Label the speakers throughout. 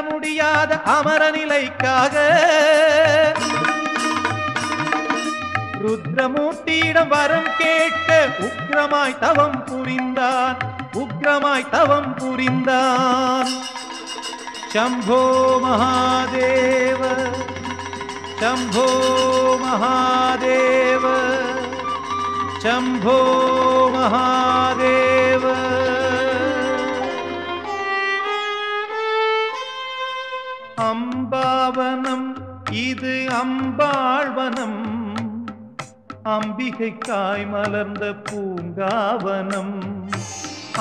Speaker 1: முடியாத அமர நிலைக்காக ருத்ரமூர்த்தியிடம் வரம் கேட்க உக்ரமாய் தவம் புரிந்தான், உக்ரமாய் தவம் புரிந்தான். शंभो महादेव, शंभो महादेव, शंभो महादेव. அம்பாவனம் இது அம்பாழ்வனம், அம்பிகைக்காய் மலர்ந்த பூங்காவனம்.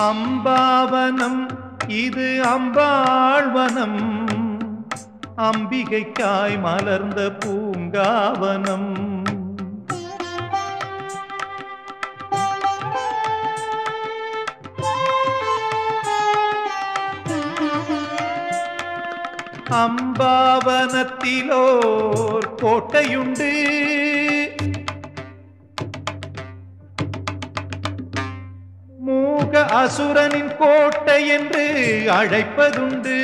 Speaker 1: அம்பாவனம் இது அம்பாழ்வனம், அம்பிகைக்காய் மலர்ந்த பூங்காவனம். அம்பாவனத்திலோர் கோட்டையுண்டு, மூக அசுரனின் கோட்டை என்று அழைப்பதுண்டு.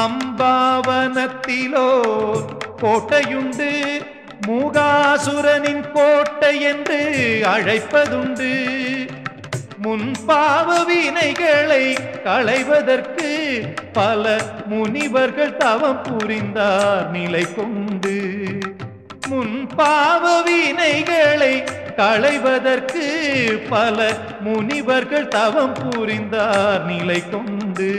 Speaker 1: அம்பாவனத்திலோர் கோட்டையுண்டு, மூகாசுரனின் கோட்டை என்று அழைப்பதுண்டு. முன்பாவ வினைகளை களைவதற்கு பல முனிவர்கள் தவம் புரிந்தார் நிலை கொண்டு. முன்பாவ வினைகளை களைவதற்கு பல முனிவர்கள் தவம் புரிந்தார் நிலை கொண்டு.